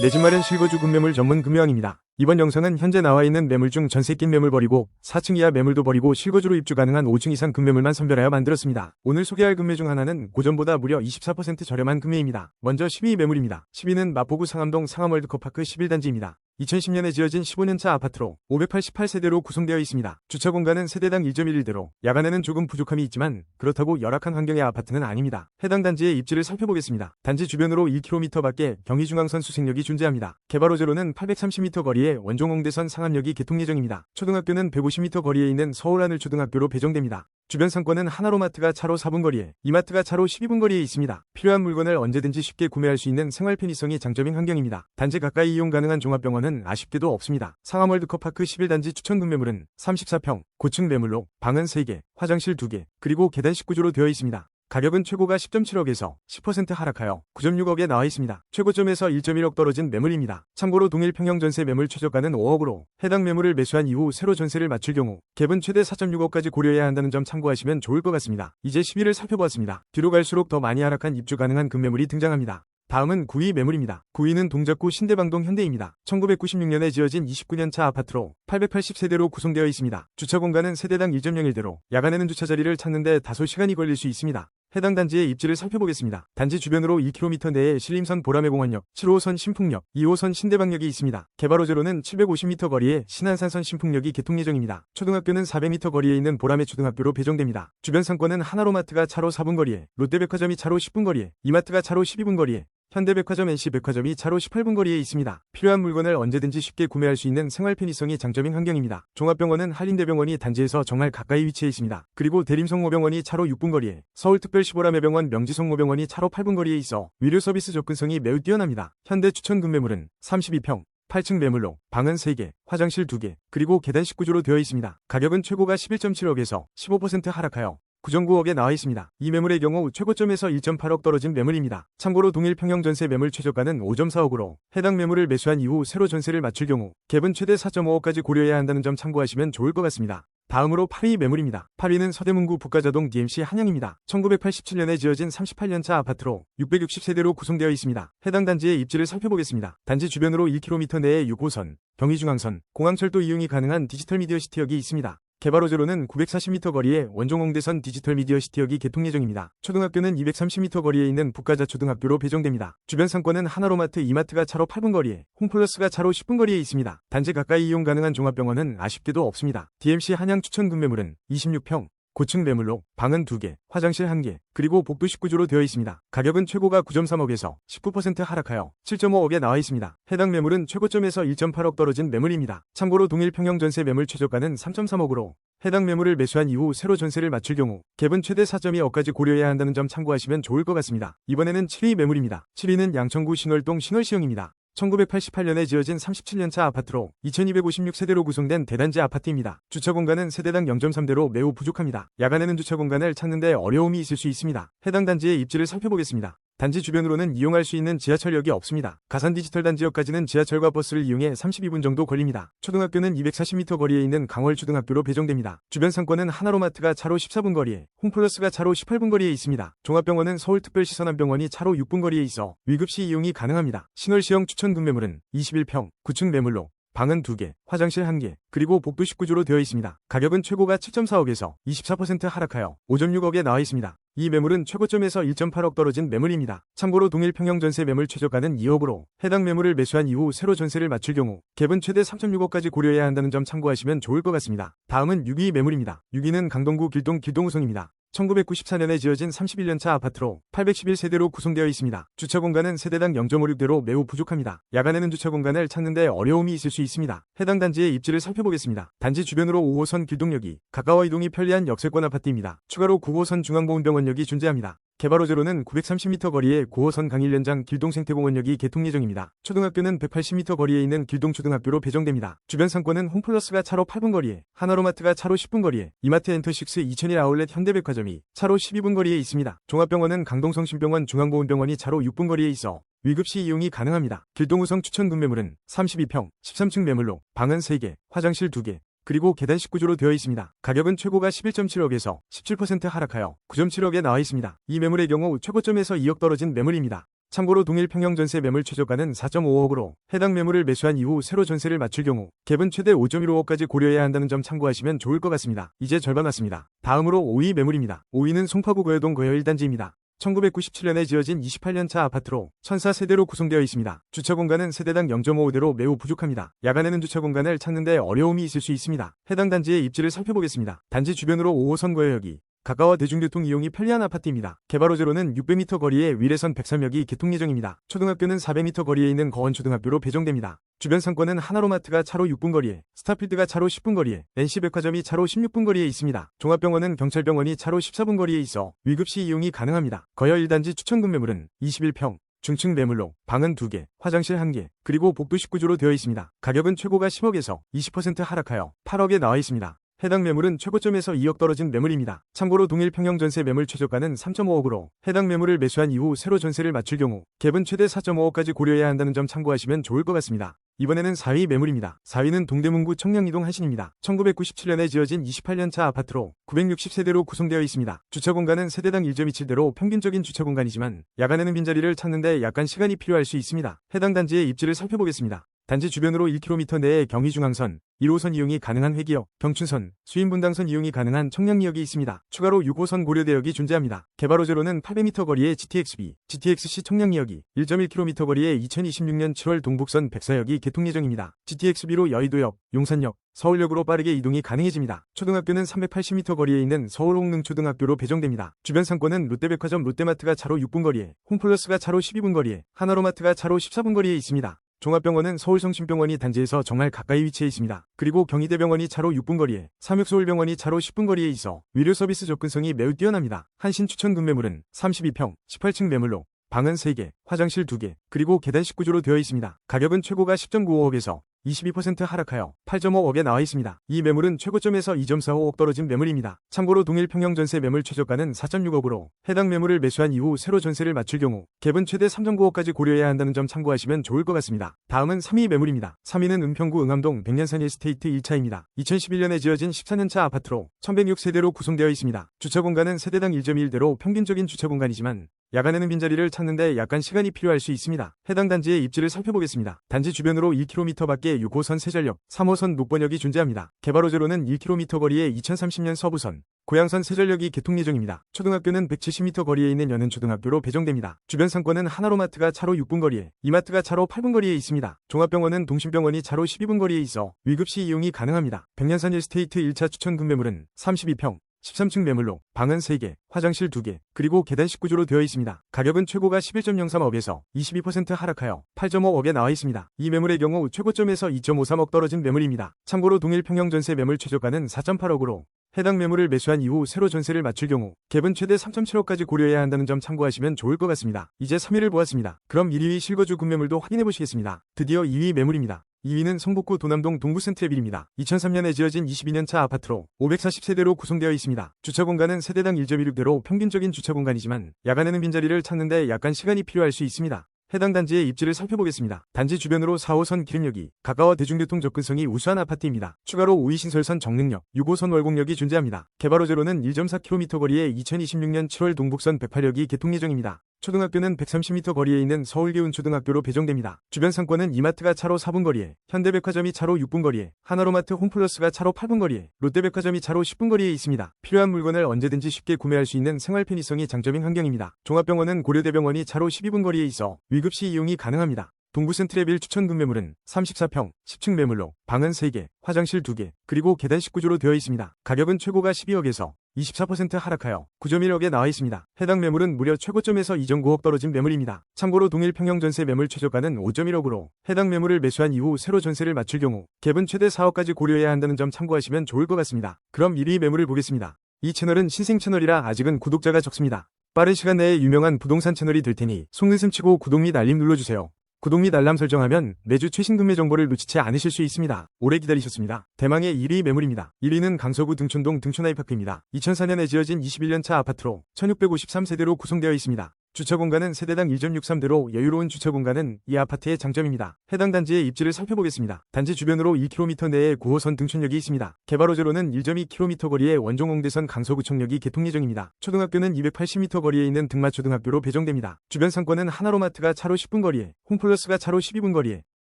내 집 마련 실거주 급매물 전문 금요왕입니다. 이번 영상은 현재 나와 있는 매물 중 전세 낀 매물 버리고 4층 이하 매물도 버리고 실거주로 입주 가능한 5층 이상 급매물만 선별하여 만들었습니다. 오늘 소개할 급매 중 하나는 고전보다 무려 24% 저렴한 급매입니다. 먼저 12 매물입니다. 12는 마포구 상암동 상암월드컵파크 11단지입니다. 2010년에 지어진 15년차 아파트로 588세대로 구성되어 있습니다. 주차 공간은 세대당 1.11대로 야간에는 조금 부족함이 있지만 그렇다고 열악한 환경의 아파트는 아닙니다. 해당 단지의 입지를 살펴보겠습니다. 단지 주변으로 1km 밖에 경의중앙선 수색역이 존재합니다. 개발 호재로는 830m 거리에 원종홍대선 상암역이 개통 예정입니다. 초등학교는 150m 거리에 있는 서울하늘초등학교로 배정됩니다. 주변 상권은 하나로마트가 차로 4분 거리에, 이마트가 차로 12분 거리에 있습니다. 필요한 물건을 언제든지 쉽게 구매할 수 있는 생활 편의성이 장점인 환경입니다. 단지 가까이 이용 가능한 종합병원은 아쉽게도 없습니다. 상암월드컵파크 11단지 추천 급매물은 34평, 고층 매물로 방은 3개, 화장실 2개, 그리고 계단식 구조로 되어 있습니다. 가격은 최고가 10.7억에서 10% 하락하여 9.6억에 나와 있습니다. 최고점에서 1.1억 떨어진 매물입니다. 참고로 동일 평형 전세 매물 최저가는 5억으로 해당 매물을 매수한 이후 새로 전세를 맞출 경우 갭은 최대 4.6억까지 고려해야 한다는 점 참고하시면 좋을 것 같습니다. 이제 10위를 살펴보았습니다. 뒤로 갈수록 더 많이 하락한 입주 가능한 급매물이 등장합니다. 다음은 9위 매물입니다. 9위는 동작구 신대방동 현대입니다. 1996년에 지어진 29년차 아파트로 880세대로 구성되어 있습니다. 주차 공간은 세대당 1.01대로 야간에는 주차 자리를 찾는데 다소 시간이 걸릴 수 있습니다. 해당 단지의 입지를 살펴보겠습니다. 단지 주변으로 2km 내에 신림선 보라매공원역, 7호선 신풍역, 2호선 신대방역이 있습니다. 개발 호재로는 750m 거리에 신안산선 신풍역이 개통 예정입니다. 초등학교는 400m 거리에 있는 보라매 초등학교로 배정됩니다. 주변 상권은 하나로마트가 차로 4분 거리에, 롯데백화점이 차로 10분 거리에, 이마트가 차로 12분 거리에, 현대백화점 NC백화점이 차로 18분 거리에 있습니다. 필요한 물건을 언제든지 쉽게 구매할 수 있는 생활 편의성이 장점인 환경입니다. 종합병원은 한림대병원이 단지에서 정말 가까이 위치해 있습니다. 그리고 대림성모병원이 차로 6분 거리에, 서울특별시보라매병원 명지성모병원이 차로 8분 거리에 있어 의료 서비스 접근성이 매우 뛰어납니다. 현대 추천 급매물은 32평, 8층 매물로 방은 3개, 화장실 2개, 그리고 계단식 구조로 되어 있습니다. 가격은 최고가 11.7억에서 15% 하락하여 9.9억에 나와 있습니다. 이 매물의 경우 최고점에서 1.8억 떨어진 매물입니다. 참고로 동일 평형 전세 매물 최저가는 5.4억으로 해당 매물을 매수한 이후 새로 전세를 맞출 경우 갭은 최대 4.5억까지 고려해야 한다는 점 참고하시면 좋을 것 같습니다. 다음으로 8위 매물입니다. 8위는 서대문구 북가자동 DMC 한양입니다. 1987년에 지어진 38년차 아파트로 660세대로 구성되어 있습니다. 해당 단지의 입지를 살펴보겠습니다. 단지 주변으로 1km 내에 6호선, 경의중앙선, 공항철도 이용이 가능한 디지털 미디어 시티역이 있습니다. 개발 호재로는 940m 거리에 원종홍대선 디지털 미디어 시티역이 개통 예정입니다. 초등학교는 230m 거리에 있는 북가자초등학교로 배정됩니다. 주변 상권은 하나로마트, 이마트가 차로 8분 거리에, 홈플러스가 차로 10분 거리에 있습니다. 단지 가까이 이용 가능한 종합병원은 아쉽게도 없습니다. DMC 한양 추천 급매물은 26평, 고층 매물로 방은 2개, 화장실 1개, 그리고 복도식 구조로 되어 있습니다. 가격은 최고가 9.3억에서 19% 하락하여 7.5억에 나와 있습니다. 해당 매물은 최고점에서 1.8억 떨어진 매물입니다. 참고로 동일 평형 전세 매물 최저가는 3.3억으로 해당 매물을 매수한 이후 새로 전세를 맞출 경우 갭은 최대 4.2억까지 고려해야 한다는 점 참고하시면 좋을 것 같습니다. 이번에는 7위 매물입니다. 7위는 양천구 신월동 신월시형입니다. 1988년에 지어진 37년차 아파트로 2256세대로 구성된 대단지 아파트입니다. 주차 공간은 세대당 0.3대로 매우 부족합니다. 야간에는 주차 공간을 찾는데 어려움이 있을 수 있습니다. 해당 단지의 입지를 살펴보겠습니다. 단지 주변으로는 이용할 수 있는 지하철역이 없습니다. 가산 디지털 단지역까지는 지하철과 버스를 이용해 32분 정도 걸립니다. 초등학교는 240m 거리에 있는 강월초등학교로 배정됩니다. 주변 상권은 하나로마트가 차로 14분 거리에, 홈플러스가 차로 18분 거리에 있습니다. 종합병원은 서울특별시 서남병원이 차로 6분 거리에 있어 위급시 이용이 가능합니다. 신월시형 추천 급매물은 21평, 9층 매물로 방은 2개, 화장실 1개, 그리고 복도식 구조로 되어 있습니다. 가격은 최고가 7.4억에서 24% 하락하여 5.6억에 나와 있습니다. 이 매물은 최고점에서 1.8억 떨어진 매물입니다. 참고로 동일 평형 전세 매물 최저가는 2억으로 해당 매물을 매수한 이후 새로 전세를 맞출 경우 갭은 최대 3.6억까지 고려해야 한다는 점 참고하시면 좋을 것 같습니다. 다음은 6위 매물입니다. 6위는 강동구 길동우성입니다. 1994년에 지어진 31년차 아파트로 811세대로 구성되어 있습니다. 주차 공간은 세대당 0.56대로 매우 부족합니다. 야간에는 주차 공간을 찾는데 어려움이 있을 수 있습니다. 해당 단지의 입지를 살펴보겠습니다. 단지 주변으로 5호선 길동역이 가까워 이동이 편리한 역세권 아파트입니다. 추가로 9호선 중앙보훈병원역이 존재합니다. 개발 호재로는 930m 거리에 9호선 강일연장 길동생태공원역이 개통 예정입니다. 초등학교는 180m 거리에 있는 길동초등학교로 배정됩니다. 주변 상권은 홈플러스가 차로 8분 거리에, 하나로마트가 차로 10분 거리에, 이마트 엔터식스 2001 아울렛 현대백화점이 차로 12분 거리에 있습니다. 종합병원은 강동성심병원 중앙보훈병원이 차로 6분 거리에 있어 위급시 이용이 가능합니다. 길동우성 추천 급매물은 32평, 13층 매물로 방은 3개, 화장실 2개, 그리고 계단식 구조로 되어 있습니다. 가격은 최고가 11.7억에서 17% 하락하여 9.7억에 나와 있습니다. 이 매물의 경우 최고점에서 2억 떨어진 매물입니다. 참고로 동일 평형 전세 매물 최저가는 4.5억으로 해당 매물을 매수한 이후 새로 전세를 맞출 경우 갭은 최대 5.15억까지 고려해야 한다는 점 참고하시면 좋을 것 같습니다. 이제 절반 왔습니다. 다음으로 5위 매물입니다. 5위는 송파구 거여동 거여 1단지입니다. 1997년에 지어진 28년차 아파트로 1004세대로 구성되어 있습니다. 주차 공간은 세대당 0.5대로 매우 부족합니다. 야간에는 주차 공간을 찾는데 어려움이 있을 수 있습니다. 해당 단지의 입지를 살펴보겠습니다. 단지 주변으로 5호선 거여역이 가까워 대중교통 이용이 편리한 아파트입니다. 개발 호재로는 600m 거리에 위례선 103역이 개통 예정입니다. 초등학교는 400m 거리에 있는 거원초등학교로 배정됩니다. 주변 상권은 하나로마트가 차로 6분 거리에, 스타필드가 차로 10분 거리에, NC백화점이 차로 16분 거리에 있습니다. 종합병원은 경찰병원이 차로 14분 거리에 있어 위급시 이용이 가능합니다. 거여 1단지 추천금 매물은 21평, 중층 매물로 방은 2개, 화장실 1개, 그리고 복도 19조로 되어 있습니다. 가격은 최고가 10억에서 20% 하락하여 8억에 나와 있습니다. 해당 매물은 최고점에서 2억 떨어진 매물입니다. 참고로 동일 평형 전세 매물 최저가는 3.5억으로 해당 매물을 매수한 이후 새로 전세를 맞출 경우 갭은 최대 4.5억까지 고려해야 한다는 점 참고하시면 좋을 것 같습니다. 이번에는 4위 매물입니다. 4위는 동대문구 청량이동 한신입니다. 1997년에 지어진 28년차 아파트로 960세대로 구성되어 있습니다. 주차 공간은 세대당 1.27대로 평균적인 주차 공간이지만 야간에는 빈자리를 찾는데 약간 시간이 필요할 수 있습니다. 해당 단지의 입지를 살펴보겠습니다. 단지 주변으로 1km 내에 경의중앙선, 1호선 이용이 가능한 회기역, 경춘선, 수인분당선 이용이 가능한 청량리역이 있습니다. 추가로 6호선 고려대역이 존재합니다. 개발 호재로는 800m 거리에 GTX-B, GTX-C 청량리역이 1.1km 거리에 2026년 7월 동북선 백사역이 개통 예정입니다. GTX-B로 여의도역, 용산역, 서울역으로 빠르게 이동이 가능해집니다. 초등학교는 380m 거리에 있는 서울홍릉초등학교로 배정됩니다. 주변 상권은 롯데백화점 롯데마트가 차로 6분 거리에, 홈플러스가 차로 12분 거리에, 하나로마트가 차로 14분 거리에 있습니다. 종합병원은 서울성심병원이 단지에서 정말 가까이 위치해 있습니다. 그리고 경희대병원이 차로 6분 거리에, 삼육서울병원이 차로 10분 거리에 있어 의료 서비스 접근성이 매우 뛰어납니다. 한신 추천금 매물은 32평, 18층 매물로 방은 3개, 화장실 2개, 그리고 계단 19조로 되어 있습니다. 가격은 최고가 10.95억에서 22% 하락하여 8.5억에 나와 있습니다. 이 매물은 최고점에서 2.45억 떨어진 매물입니다. 참고로 동일 평형 전세 매물 최저가는 4.6억으로 해당 매물을 매수한 이후 새로 전세를 맞출 경우 갭은 최대 3.9억까지 고려해야 한다는 점 참고하시면 좋을 것 같습니다. 다음은 3위 매물입니다. 3위는 은평구 응암동 백년산 일스테이트 1차입니다. 2011년에 지어진 14년차 아파트로 1106세대로 구성되어 있습니다. 주차 공간은 세대당 1.1대로 평균적인 주차 공간이지만 야간에는 빈자리를 찾는데 약간 시간이 필요할 수 있습니다. 해당 단지의 입지를 살펴보겠습니다. 단지 주변으로 1km 밖에 6호선 세전역, 3호선 녹번역이 존재합니다. 개발 호재로는 1km 거리에 2030년 서부선, 고양선 세전역이 개통 예정입니다. 초등학교는 170m 거리에 있는 연은초등학교로 배정됩니다. 주변 상권은 하나로마트가 차로 6분 거리에, 이마트가 차로 8분 거리에 있습니다. 종합병원은 동심병원이 차로 12분 거리에 있어 위급시 이용이 가능합니다. 백년산 일스테이트 1차 추천금 매물은 32평, 13층 매물로 방은 3개, 화장실 2개, 그리고 계단 19조로 되어 있습니다. 가격은 최고가 11.03억에서 22% 하락하여 8.5억에 나와 있습니다. 이 매물의 경우 최고점에서 2.53억 떨어진 매물입니다. 참고로 동일 평형 전세 매물 최저가는 4.8억으로 해당 매물을 매수한 이후 새로 전세를 맞출 경우 갭은 최대 3.7억까지 고려해야 한다는 점 참고하시면 좋을 것 같습니다. 이제 3위를 보았습니다. 그럼 1위 실거주 금매물도 확인해 보시겠습니다. 드디어 2위 매물입니다. 2위는 성북구 도남동 동부센트레빌입니다. 2003년에 지어진 22년차 아파트로 540세대로 구성되어 있습니다. 주차 공간은 세대당 1.16대로 평균적인 주차 공간이지만 야간에는 빈자리를 찾는데 약간 시간이 필요할 수 있습니다. 해당 단지의 입지를 살펴보겠습니다. 단지 주변으로 4호선 기름역이 가까워 대중교통 접근성이 우수한 아파트입니다. 추가로 5위 신설선 정릉역, 6호선 월곡역이 존재합니다. 개발 호재로는 1.4km 거리에 2026년 7월 동북선 108역이 개통 예정입니다. 초등학교는 130m 거리에 있는 서울기운초등학교로 배정됩니다. 주변 상권은 이마트가 차로 4분 거리에, 현대백화점이 차로 6분 거리에, 하나로마트 홈플러스가 차로 8분 거리에, 롯데백화점이 차로 10분 거리에 있습니다. 필요한 물건을 언제든지 쉽게 구매할 수 있는 생활 편의성이 장점인 환경입니다. 종합병원은 고려대병원이 차로 12분 거리에 있어 위급시 이용이 가능합니다. 동부센트레빌 추천금 매물은 34평, 10층 매물로 방은 3개, 화장실 2개, 그리고 계단 19조로 되어 있습니다. 가격은 최고가 12억에서 24% 하락하여 9.1억에 나와 있습니다. 해당 매물은 무려 최고점에서 2.9억 떨어진 매물입니다. 참고로 동일 평형 전세 매물 최저가는 5.1억으로 해당 매물을 매수한 이후 새로 전세를 맞출 경우 갭은 최대 4억까지 고려해야 한다는 점 참고하시면 좋을 것 같습니다. 그럼 1위 매물을 보겠습니다. 이 채널은 신생 채널이라 아직은 구독자가 적습니다. 빠른 시간 내에 유명한 부동산 채널이 될 테니 속눈썹 치고 구독 및 알림 눌러주세요. 구독 및 알람 설정하면 매주 최신 금매 정보를 놓치지 않으실 수 있습니다. 오래 기다리셨습니다. 대망의 1위 매물입니다. 1위는 강서구 등촌동 등촌아이파크입니다. 2004년에 지어진 21년차 아파트로 1653세대로 구성되어 있습니다. 주차 공간은 세대당 1.63대로 여유로운 주차 공간은 이 아파트의 장점입니다. 해당 단지의 입지를 살펴보겠습니다. 단지 주변으로 1km 내에 9호선 등촌역이 있습니다. 개발 호재로는 1.2km 거리에 원종홍대선 강서구청역이 개통 예정입니다. 초등학교는 280m 거리에 있는 등마초등학교로 배정됩니다. 주변 상권은 하나로마트가 차로 10분 거리에, 홈플러스가 차로 12분 거리에,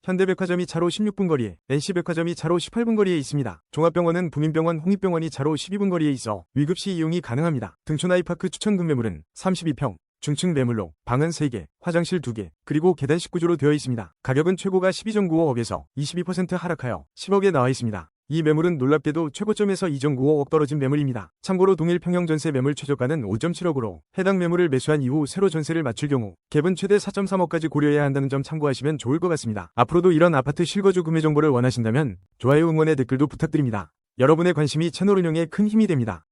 현대백화점이 차로 16분 거리에, NC백화점이 차로 18분 거리에 있습니다. 종합병원은 부민병원, 홍익병원이 차로 12분 거리에 있어 위급시 이용이 가능합니다. 등촌 아이파크 추천 급매물은 32평, 중층 매물로 방은 3개, 화장실 2개, 그리고 계단 19조로 되어 있습니다. 가격은 최고가 12.95억에서 22% 하락하여 10억에 나와 있습니다. 이 매물은 놀랍게도 최고점에서 2.95억 떨어진 매물입니다. 참고로 동일 평형 전세 매물 최저가는 5.7억으로 해당 매물을 매수한 이후 새로 전세를 맞출 경우 갭은 최대 4.3억까지 고려해야 한다는 점 참고하시면 좋을 것 같습니다. 앞으로도 이런 아파트 실거주 구매 정보를 원하신다면 좋아요 응원의 댓글도 부탁드립니다. 여러분의 관심이 채널 운영에 큰 힘이 됩니다.